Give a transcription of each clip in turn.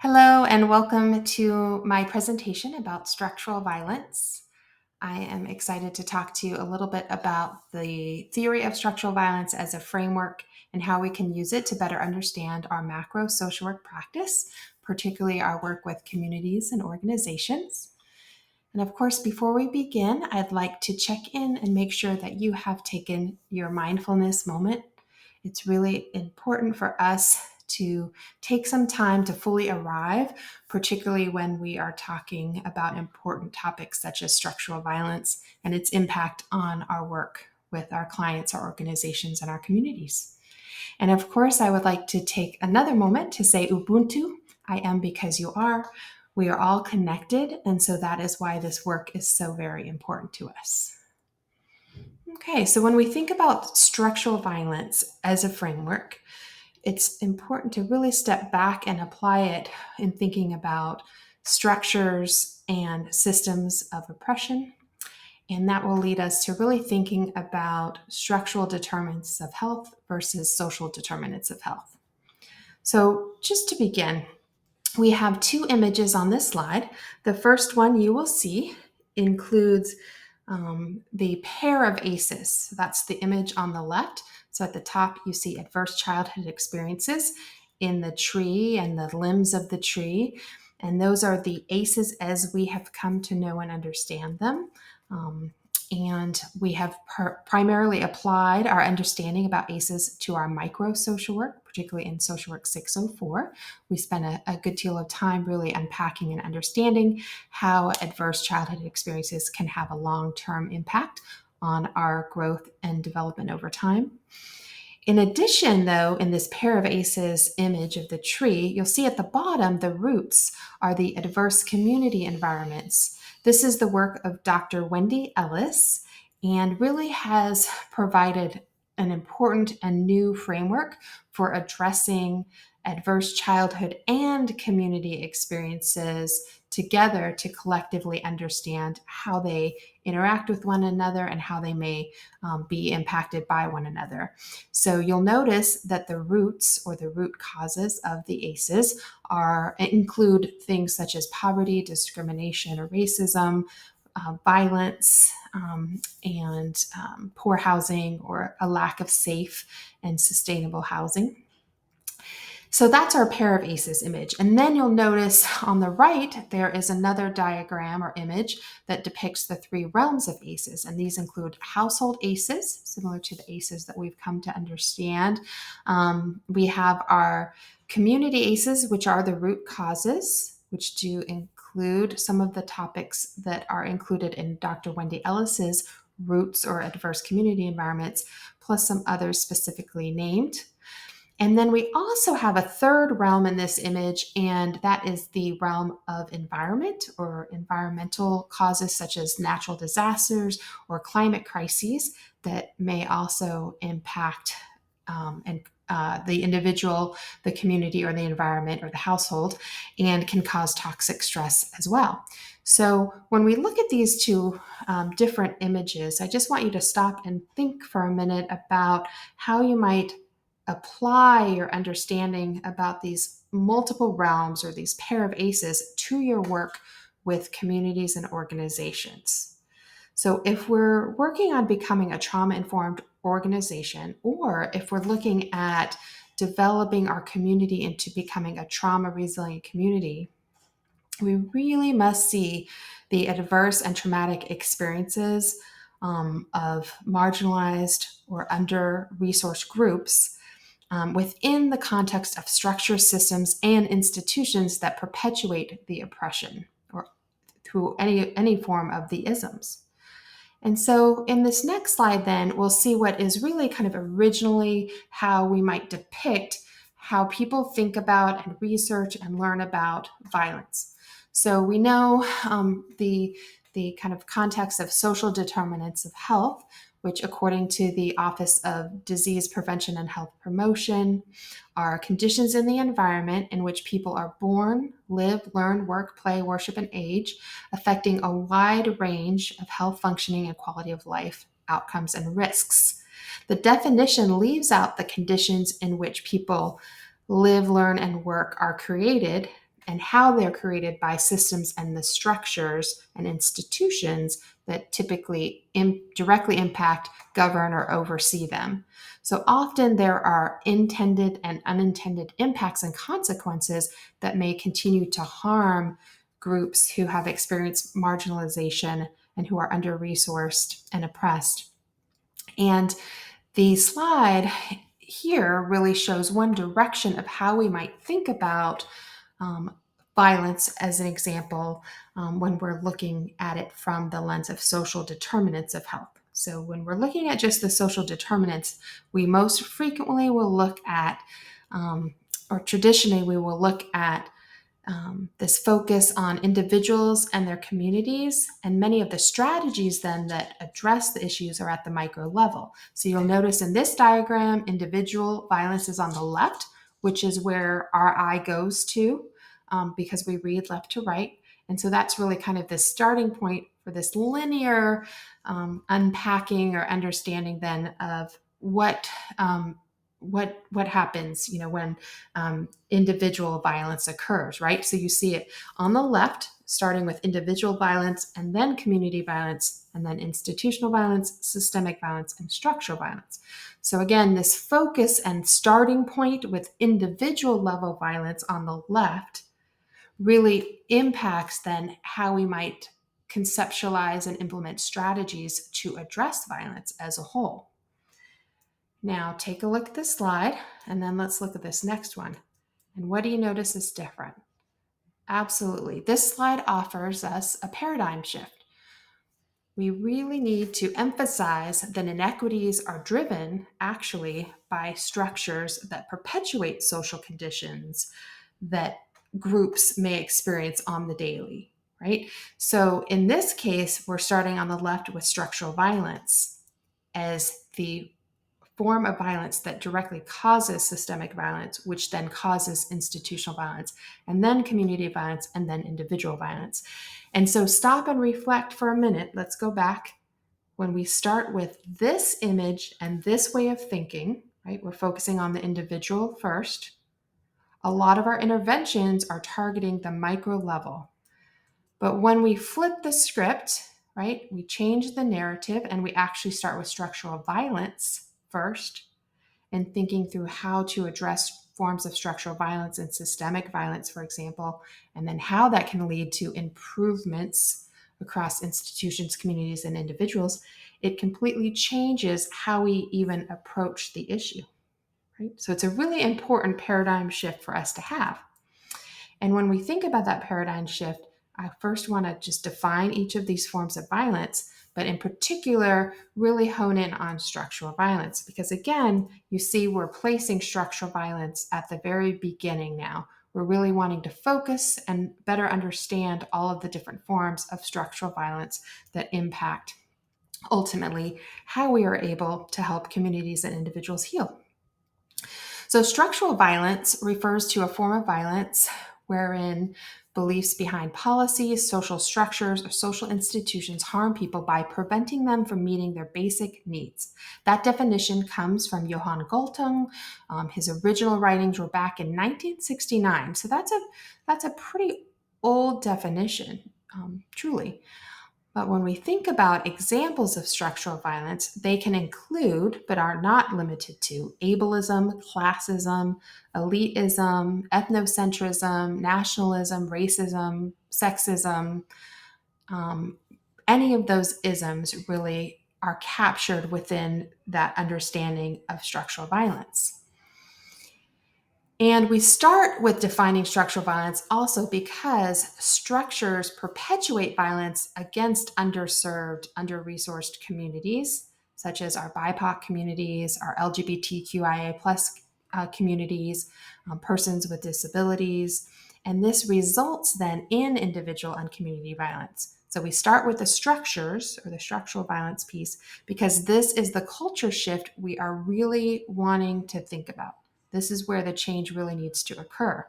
Hello, and welcome to my presentation about structural violence. I am excited to talk to you a little bit about the theory of structural violence as a framework and how we can use it to better understand our macro social work practice, particularly our work with communities and organizations. And of course, before we begin, I'd like to check in and make sure that you have taken your mindfulness moment. It's really important for us to take some time to fully arrive, particularly when we are talking about important topics such as structural violence and its impact on our work with our clients, our organizations, and our communities. And of course, I would like to take another moment to say Ubuntu. I am because you are. We are all connected. And so that is why this work is so very important to us. Okay, so when we think about structural violence as a framework, it's important to really step back and apply it in thinking about structures and systems of oppression. And that will lead us to really thinking about structural determinants of health versus social determinants of health. So, just to begin, we have two images on this slide. The first one you will see includes the pair of ACEs. So that's the image on the left. So at the top, you see adverse childhood experiences in the tree and the limbs of the tree. And those are the ACEs as we have come to know and understand them. And we have primarily applied our understanding about ACEs to our micro social work, particularly in Social Work 604. We spent a good deal of time really unpacking and understanding how adverse childhood experiences can have a long-term impact on our growth and development over time. In addition, though, in this pair of ACEs image of the tree, you'll see at the bottom the roots are the adverse community environments. This is the work of Dr. Wendy Ellis and really has provided an important and new framework for addressing adverse childhood and community experiences together to collectively understand how they interact with one another and how they may be impacted by one another. So you'll notice that the roots or the root causes of the ACEs include things such as poverty, discrimination, or racism, violence, and poor housing or a lack of safe and sustainable housing. So that's our pair of ACEs image. And then you'll notice on the right, there is another diagram or image that depicts the three realms of ACEs. And these include household ACEs, similar to the ACEs that we've come to understand. We have our community ACEs, which are the root causes, which do include some of the topics that are included in Dr. Wendy Ellis's roots or adverse community environments, plus some others specifically named. And then we also have a third realm in this image, and that is the realm of environment or environmental causes such as natural disasters or climate crises that may also impact the individual, the community, or the environment, or the household, and can cause toxic stress as well. So when we look at these two different images, I just want you to stop and think for a minute about how you might apply your understanding about these multiple realms or these pair of ACEs to your work with communities and organizations. So, if we're working on becoming a trauma informed organization, or if we're looking at developing our community into becoming a trauma resilient community, we really must see the adverse and traumatic experiences of marginalized or under resourced groups within the context of structures, systems, and institutions that perpetuate the oppression or through any form of the isms. And so in this next slide, then, we'll see what is really kind of originally how we might depict how people think about and research and learn about violence. So we know the kind of context of social determinants of health, which according to the Office of Disease Prevention and Health Promotion are conditions in the environment in which people are born, live, learn, work, play, worship, and age, affecting a wide range of health functioning and quality of life outcomes and risks. The definition leaves out the conditions in which people live, learn, and work are created and how they're created by systems and the structures and institutions that typically directly impact, govern, or oversee them. So often there are intended and unintended impacts and consequences that may continue to harm groups who have experienced marginalization and who are under-resourced and oppressed. And the slide here really shows one direction of how we might think about um, violence as an example when we're looking at it from the lens of social determinants of health. So when we're looking at just the social determinants, we most frequently will look at, or traditionally we will look at this focus on individuals and their communities, and many of the strategies then that address the issues are at the micro level. So you'll notice in this diagram, individual violence is on the left, which is where our eye goes to because we read left to right. And so that's really kind of the starting point for this linear unpacking or understanding then of what happens, when individual violence occurs, right? So you see it on the left, starting with individual violence, and then community violence, and then institutional violence, systemic violence, and structural violence. So again, this focus and starting point with individual level violence on the left really impacts then how we might conceptualize and implement strategies to address violence as a whole. Now take a look at this slide, and then let's look at this next one. And what do you notice is different? Absolutely. This slide offers us a paradigm shift. We really need to emphasize that inequities are driven actually by structures that perpetuate social conditions that groups may experience on the daily, right? So in this case, we're starting on the left with structural violence as the form of violence that directly causes systemic violence, which then causes institutional violence, and then community violence, and then individual violence. And so stop and reflect for a minute. Let's go back. When we start with this image and this way of thinking, right, we're focusing on the individual first. A lot of our interventions are targeting the micro level. But when we flip the script, right, we change the narrative and we actually start with structural violence first, and thinking through how to address forms of structural violence and systemic violence, for example, and then how that can lead to improvements across institutions, communities, and individuals, it completely changes how we even approach the issue, right? So it's a really important paradigm shift for us to have. And when we think about that paradigm shift, I first want to just define each of these forms of violence, but in particular, really hone in on structural violence. Because again, you see we're placing structural violence at the very beginning now. We're really wanting to focus and better understand all of the different forms of structural violence that impact ultimately how we are able to help communities and individuals heal. So structural violence refers to a form of violence wherein beliefs behind policies, social structures, or social institutions harm people by preventing them from meeting their basic needs. That definition comes from Johan Galtung. His original writings were back in 1969. So that's a pretty old definition, truly. But when we think about examples of structural violence, they can include, but are not limited to, ableism, classism, elitism, ethnocentrism, nationalism, racism, sexism. Any of those isms really are captured within that understanding of structural violence. And we start with defining structural violence also because structures perpetuate violence against underserved, under-resourced communities, such as our BIPOC communities, our LGBTQIA plus communities, persons with disabilities. And this results then in individual and community violence. So we start with the structures or the structural violence piece because this is the culture shift we are really wanting to think about. This is where the change really needs to occur.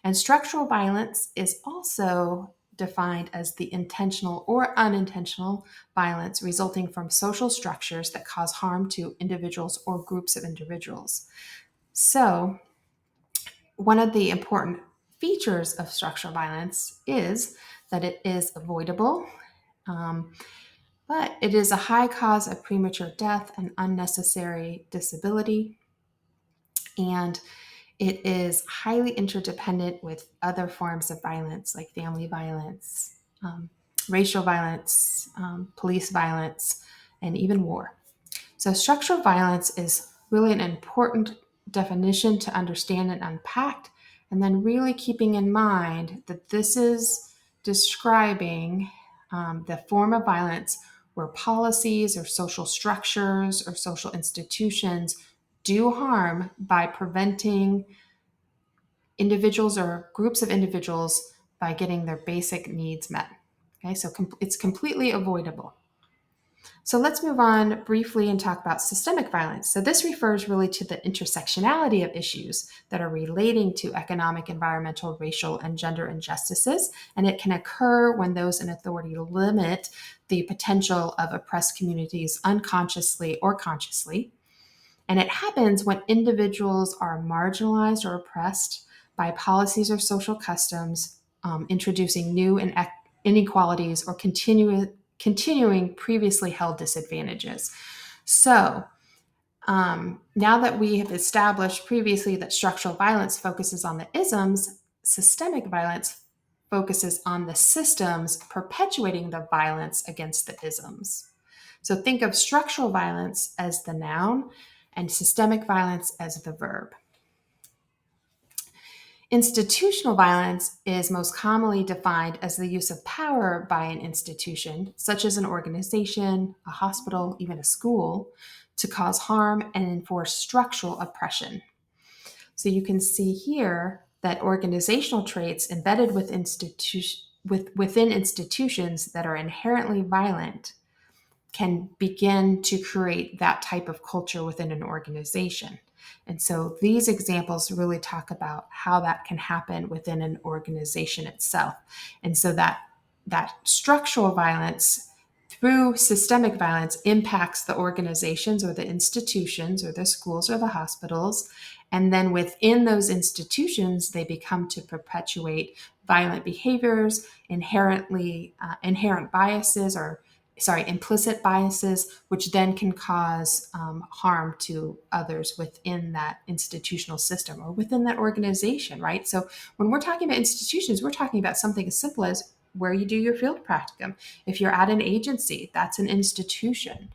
And structural violence is also defined as the intentional or unintentional violence resulting from social structures that cause harm to individuals or groups of individuals. So, one of the important features of structural violence is that it is avoidable, um, but it is a high cause of premature death and unnecessary disability, and it is highly interdependent with other forms of violence like family violence, racial violence, police violence, and even war. So, structural violence is really an important definition to understand and unpack, and then really keeping in mind that this is describing the form of violence where policies or social structures or social institutions do harm by preventing individuals or groups of individuals by getting their basic needs met. Okay, so it's completely avoidable. So let's move on briefly and talk about systemic violence. So this refers really to the intersectionality of issues that are relating to economic, environmental, racial, and gender injustices, and it can occur when those in authority limit the potential of oppressed communities unconsciously or consciously. And it happens when individuals are marginalized or oppressed by policies or social customs, introducing new inequalities or continuing previously held disadvantages. So, now that we have established previously that structural violence focuses on the isms, systemic violence focuses on the systems perpetuating the violence against the isms. So think of structural violence as the noun and systemic violence as the verb. Institutional violence is most commonly defined as the use of power by an institution, such as an organization, a hospital, even a school, to cause harm and enforce structural oppression. So you can see here that organizational traits embedded within institutions that are inherently violent can begin to create that type of culture within an organization. And so these examples really talk about how that can happen within an organization itself. And so that structural violence through systemic violence impacts the organizations or the institutions or the schools or the hospitals. And then within those institutions, they become to perpetuate violent behaviors, inherent biases or implicit biases, which then can cause harm to others within that institutional system or within that organization, right? So when we're talking about institutions, we're talking about something as simple as where you do your field practicum. If you're at an agency, that's an institution.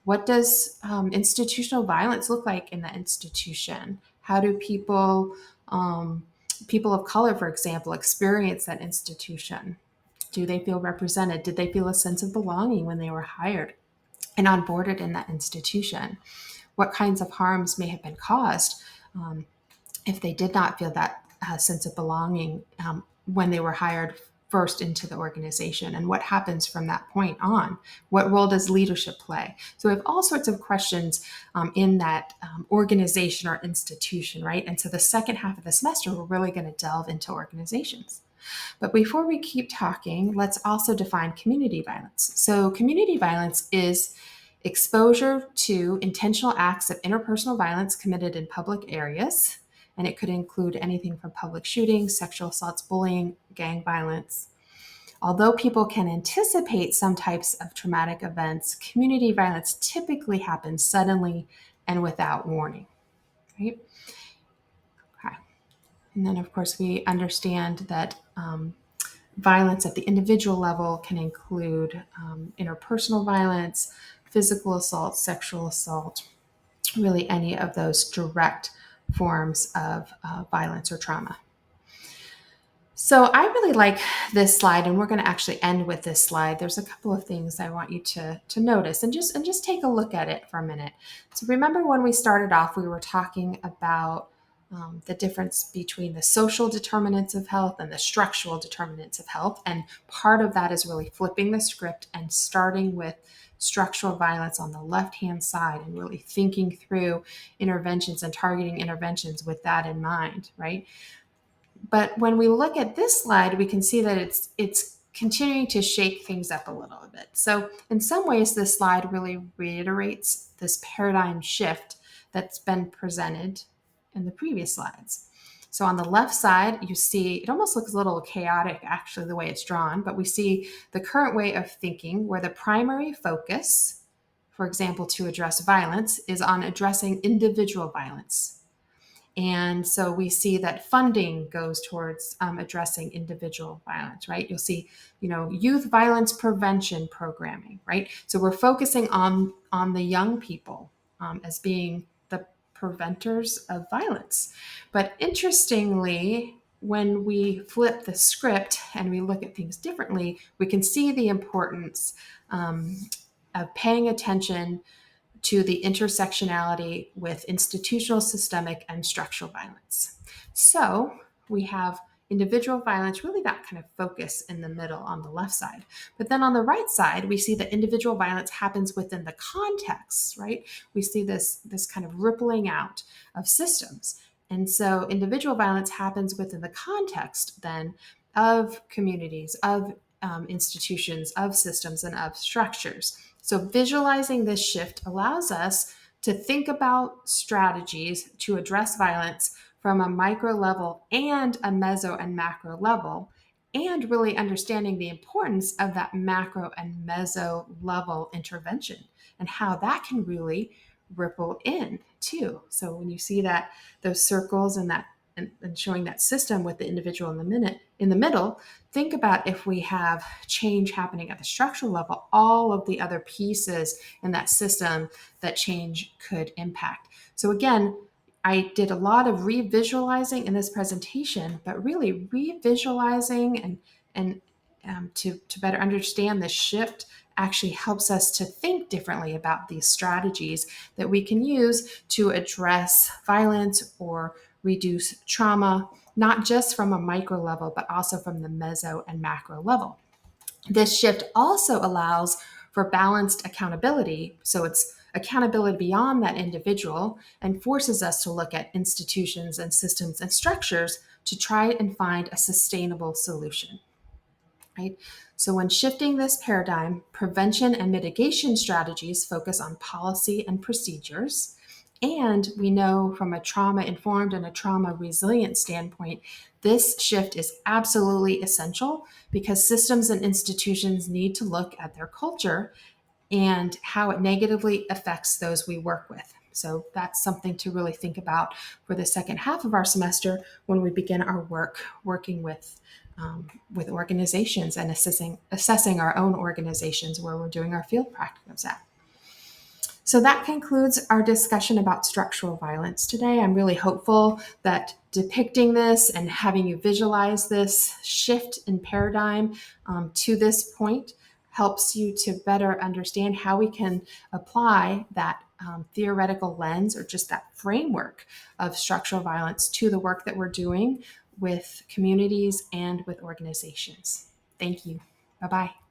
What does institutional violence look like in that institution? How do people of color, for example, experience that institution? Do they feel represented? Did they feel a sense of belonging when they were hired and onboarded in that institution? What kinds of harms may have been caused if they did not feel that sense of belonging when they were hired first into the organization? And what happens from that point on? What role does leadership play? So we have all sorts of questions in that organization or institution, right? And so the second half of the semester, we're really going to delve into organizations. But before we keep talking, let's also define community violence. So community violence is exposure to intentional acts of interpersonal violence committed in public areas, and it could include anything from public shootings, sexual assaults, bullying, gang violence. Although people can anticipate some types of traumatic events, community violence typically happens suddenly and without warning, right? Okay. And then, of course, we understand that violence at the individual level can include interpersonal violence, physical assault, sexual assault, really any of those direct forms of violence or trauma. So I really like this slide, and we're going to actually end with this slide. There's a couple of things I want you to notice and just take a look at it for a minute. So remember when we started off, we were talking about the difference between the social determinants of health and the structural determinants of health. And part of that is really flipping the script and starting with structural violence on the left-hand side and really thinking through interventions and targeting interventions with that in mind, right? But when we look at this slide, we can see that it's continuing to shake things up a little bit. So in some ways, this slide really reiterates this paradigm shift that's been presented in the previous slides. So on the left side, you see it almost looks a little chaotic, actually, the way it's drawn, but we see the current way of thinking where the primary focus, for example, to address violence, is on addressing individual violence. And so we see that funding goes towards addressing individual violence, right? You'll see, youth violence prevention programming, right? So we're focusing on the young people as being the preventers of violence. But interestingly, when we flip the script and we look at things differently, we can see the importance of paying attention to the intersectionality with institutional, systemic, and structural violence. So we have individual violence, really that kind of focus in the middle on the left side. But then on the right side, we see that individual violence happens within the context, right? We see this kind of rippling out of systems. And so individual violence happens within the context then of communities, of institutions, of systems, and of structures. So visualizing this shift allows us to think about strategies to address violence from a micro level and a meso and macro level, and really understanding the importance of that macro and meso level intervention and how that can really ripple in too. So when you see that those circles and that and showing that system with the individual in the middle, think about if we have change happening at the structural level, all of the other pieces in that system that change could impact. So again, I did a lot of revisualizing in this presentation, but really revisualizing and to better understand the shift actually helps us to think differently about these strategies that we can use to address violence or reduce trauma, not just from a micro level, but also from the meso and macro level. This shift also allows for balanced accountability. So it's accountability beyond that individual and forces us to look at institutions and systems and structures to try and find a sustainable solution. Right? So when shifting this paradigm, prevention and mitigation strategies focus on policy and procedures. And we know from a trauma informed and a trauma resilient standpoint, this shift is absolutely essential because systems and institutions need to look at their culture and how it negatively affects those we work with. So that's something to really think about for the second half of our semester when we begin our work working with organizations and assessing our own organizations where we're doing our field practicums at. So that concludes our discussion about structural violence today. I'm really hopeful that depicting this and having you visualize this shift in paradigm to this point helps you to better understand how we can apply that theoretical lens or just that framework of structural violence to the work that we're doing with communities and with organizations. Thank you. Bye-bye.